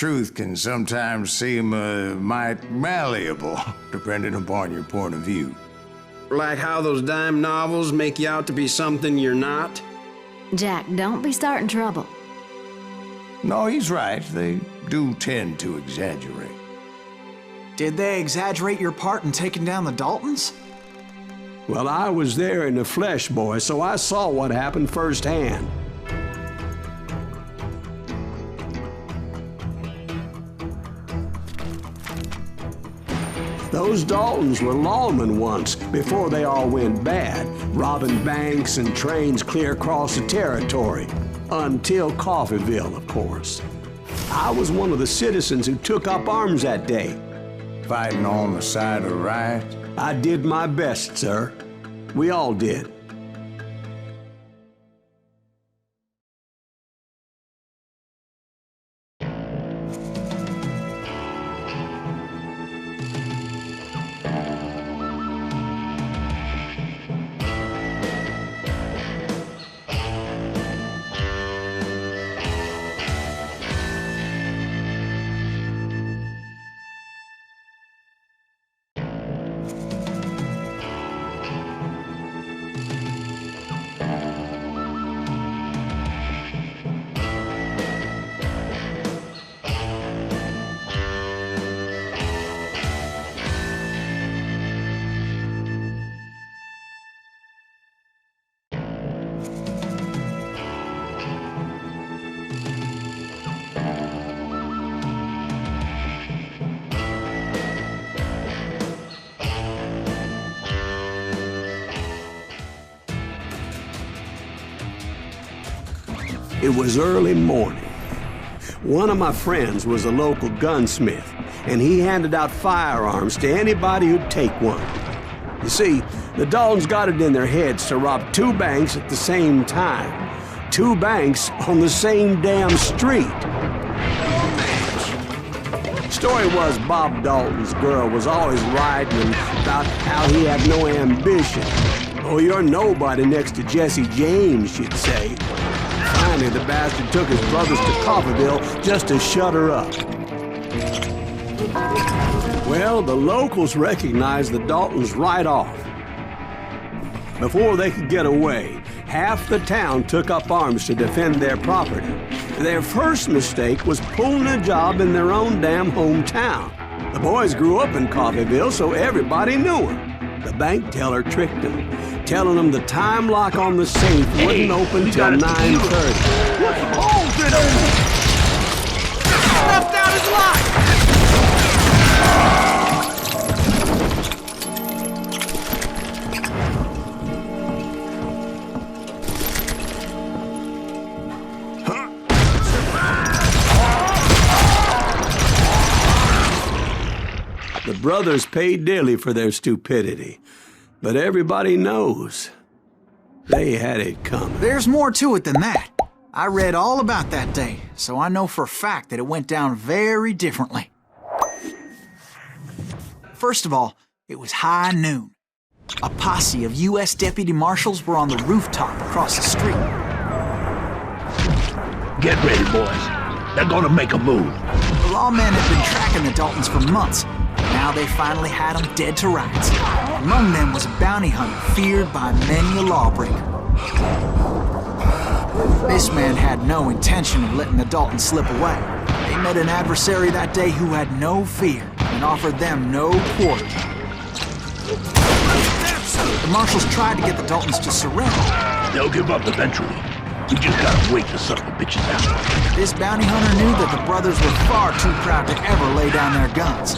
truth can sometimes seem might malleable, depending upon your point of view. Like how those dime novels make you out to be something you're not? Jack, don't be starting trouble. No, he's right. They do tend to exaggerate. Did they exaggerate your part in taking down the Daltons? Well, I was there in the flesh, boy, so I saw what happened firsthand. Those Daltons were lawmen once, before they all went bad, robbing banks and trains clear across the territory. Until Coffeeville, of course. I was one of the citizens who took up arms that day. Fighting on the side of right? I did my best, sir. We all did. It was early morning. One of my friends was a local gunsmith, and he handed out firearms to anybody who'd take one. You see, the Daltons got it in their heads to rob 2 banks at the same time. 2 banks on the same damn street. Story was Bob Dalton's girl was always writing about how he had no ambition. Oh, you're nobody next to Jesse James, she'd say. Finally, the bastard took his brothers to Coffeeville just to shut her up. Well, the locals recognized the Daltons right off. Before they could get away, half the town took up arms to defend their property. Their first mistake was pulling a job in their own damn hometown. The boys grew up in Coffeeville, so everybody knew them. The bank teller tricked them, telling them the time lock on the safe wouldn't open till 9:30. Hold it over! Snuffed out his life! The brothers paid dearly for their stupidity, but everybody knows they had it coming. There's more to it than that. I read all about that day, so I know for a fact that it went down very differently. First of all, it was high noon. A posse of U.S. deputy marshals were on the rooftop across the street. Get ready, boys. They're gonna make a move. The lawmen had been tracking the Daltons for months. Now they finally had them dead to rights. Among them was a bounty hunter feared by many a lawbreaker. This man had no intention of letting the Daltons slip away. They met an adversary that day who had no fear and offered them no quarter. The marshals tried to get the Daltons to surrender. They'll give up eventually. We just gotta wait to suck the bitches out. This bounty hunter knew that the brothers were far too proud to ever lay down their guns.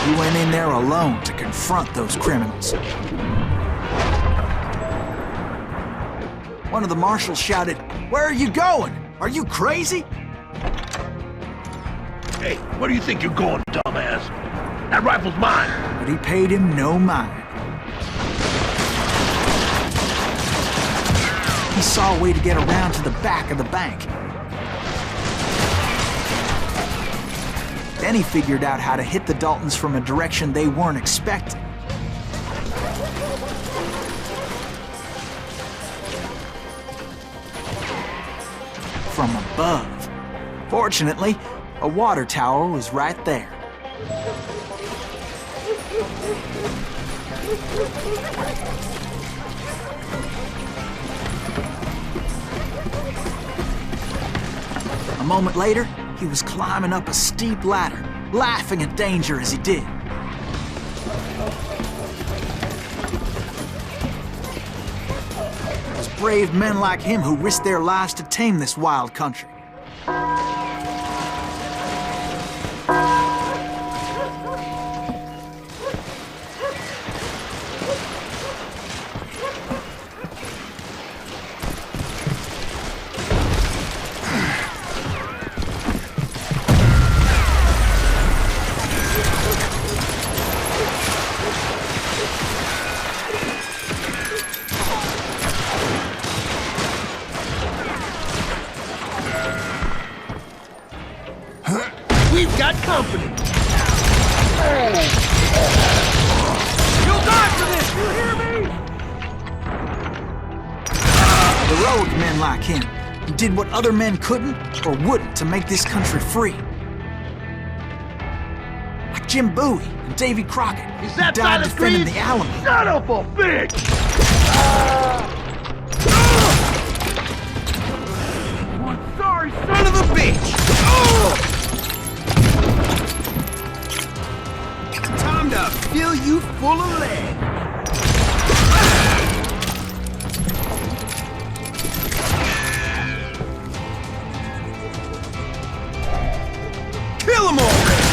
He went in there alone to confront those criminals. One of the marshals shouted, "Where are you going? Are you crazy?" Hey, where do you think you're going, dumbass? That rifle's mine. But he paid him no mind. He saw a way to get around to the back of the bank. Then he figured out how to hit the Daltons from a direction they weren't expecting. From above. Fortunately, a water tower was right there. A moment later, he was climbing up a steep ladder, laughing at danger as he did. It was brave men like him who risked their lives to tame this wild country. We've got company. You'll die for this, you hear me? Heroic men like him, who did what other men couldn't or wouldn't to make this country free. Like Jim Bowie and Davy Crockett, Is who that died Silas defending Greaves? the Alamo. Son of a bitch! One sorry son of a bitch! Time to fill you full of lead. Kill him already!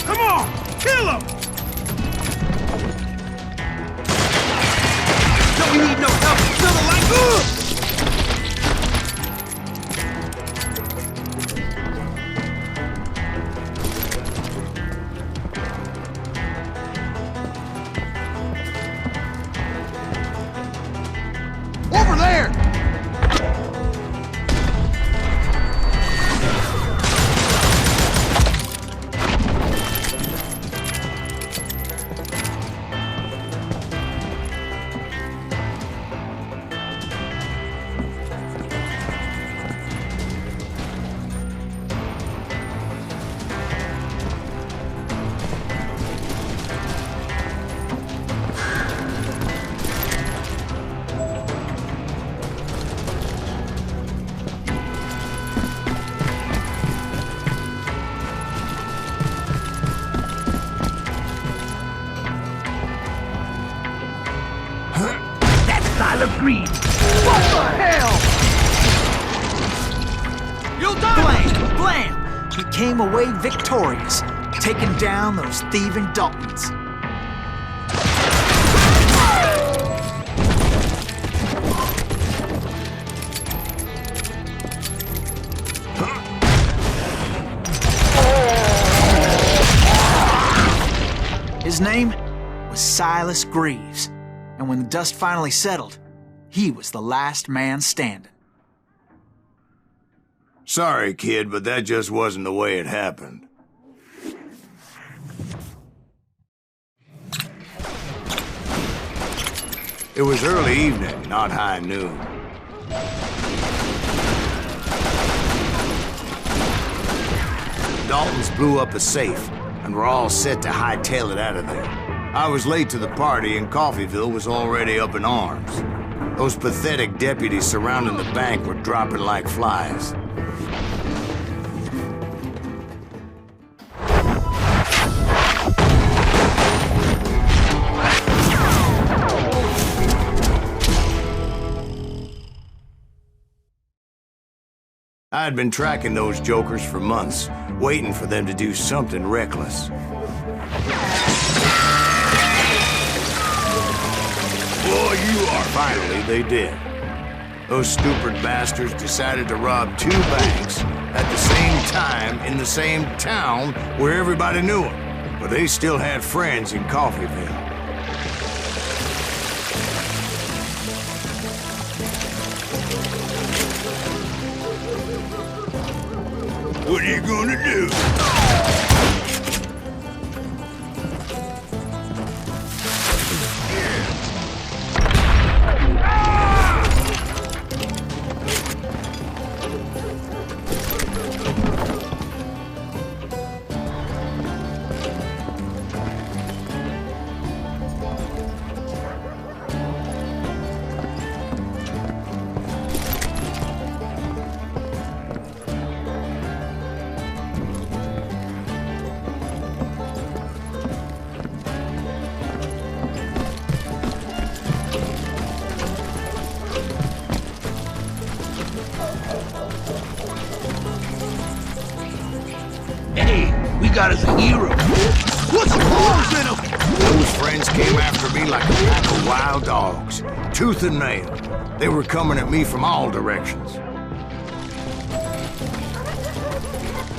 Come on, kill him! Don't we need no help to fill the light? Over there! Silas Greaves! What the hell? You'll die! Blam! Blam! He came away victorious, taking down those thieving Daltons. His name was Silas Greaves, and when the dust finally settled, he was the last man standing. Sorry, kid, but that just wasn't the way it happened. It was early evening, not high noon. Daltons blew up a safe, and were all set to hightail it out of there. I was late to the party, and Coffeyville was already up in arms. Those pathetic deputies surrounding the bank were dropping like flies. I had been tracking those jokers for months, waiting for them to do something reckless. Boy, you are. Finally, they did. Those stupid bastards decided to rob 2 banks at the same time in the same town where everybody knew them. But they still had friends in Coffeyville. What are you gonna do? Got as a hero. What's the holes in him? Those friends came after me like a pack of wild dogs, tooth and nail. They were coming at me from all directions.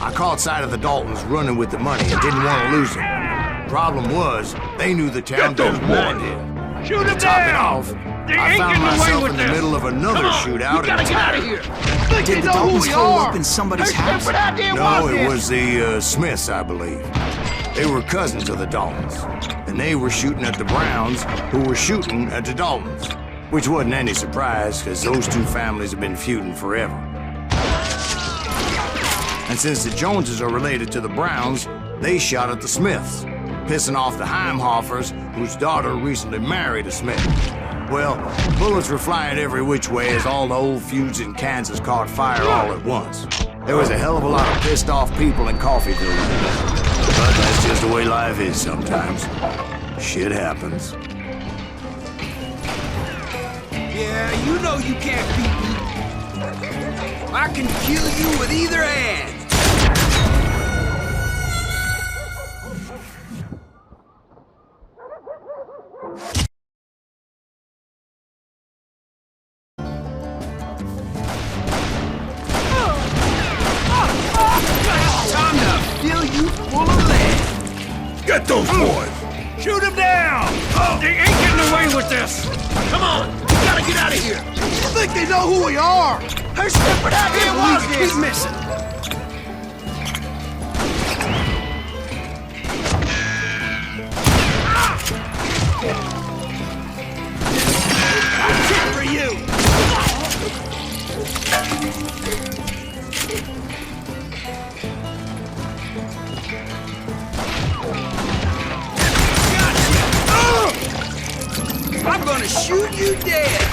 I caught sight of the Daltons running with the money and didn't want to lose them. Problem was, they knew the town better than I did. Shoot him To top it down! off, They I ain't found getting away myself with in the this. middle of another Come on, shootout. we gotta get out of here. Think Did they the know who Daltons we hole are? up in somebody's Hey, house? stupid idea No, was it this? was the Smiths, I believe. They were cousins of the Daltons, and they were shooting at the Browns, who were shooting at the Daltons, which wasn't any surprise, because those two families have been feuding forever. And since the Joneses are related to the Browns, they shot at the Smiths, pissing off the Heimhoffers, whose daughter recently married a Smith. Well, bullets were flying every which way as all the old feuds in Kansas caught fire all at once. There was a hell of a lot of pissed off people in Coffeeville. But that's just the way life is sometimes. Shit happens. Yeah, you know you can't beat me. I can kill you with either hand. Time to fill you full of lead. Get those boys! Shoot him down! Oh, they ain't getting away with this! Come on, we gotta get out of here! I think they know who we are! Her stupid idea was this! Keep missing. That's it for you! I'm gonna shoot you dead.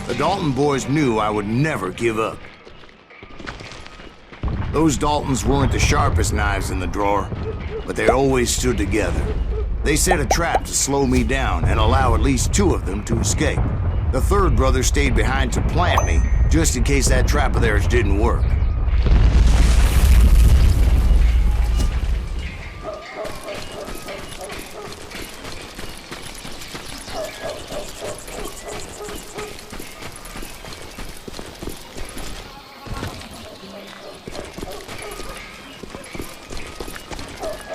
The Dalton boys knew I would never give up. Those Daltons weren't the sharpest knives in the drawer, but they always stood together. They set a trap to slow me down and allow at least two of them to escape. The third brother stayed behind to plant me, just in case that trap of theirs didn't work.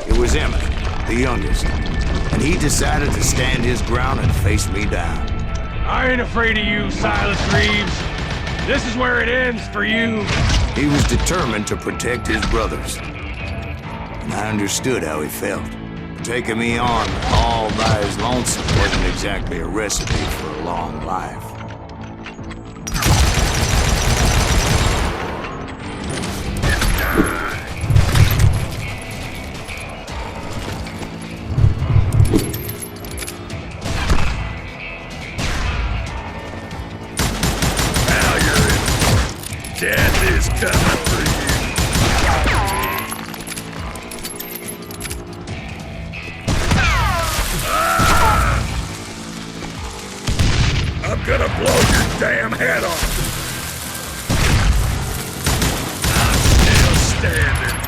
It was Emmett, the youngest, and he decided to stand his ground and face me down. I ain't afraid of you, Silas Greaves. This is where it ends for you. He was determined to protect his brothers, and I understood how he felt. Taking me on all by his lonesome wasn't exactly a recipe for a long life. Death is coming for you. I'm gonna blow your damn head off. I'm still standing.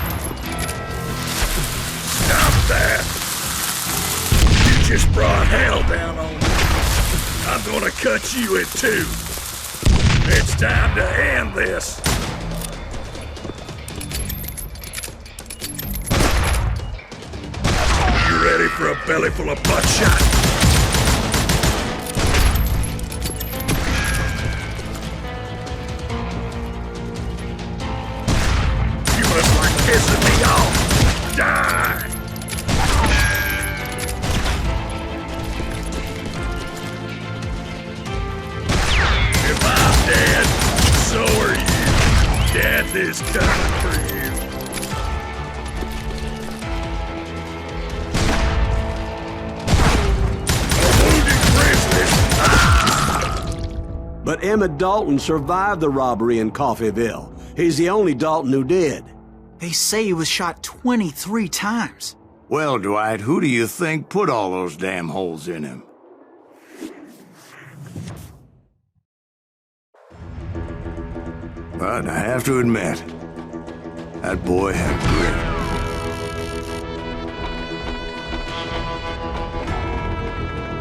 Stop that. You just brought hell down on me. I'm gonna cut you in two. It's time to end this. You ready for a belly full of buckshot? You must like pissing me off. Die! If I'm dead, so are you. Death is coming for you. A wounded grizzly. But Emmett Dalton survived the robbery in Coffeyville. He's the only Dalton who did. They say he was shot 23 times. Well, Dwight, who do you think put all those damn holes in him? But I have to admit, that boy had grit.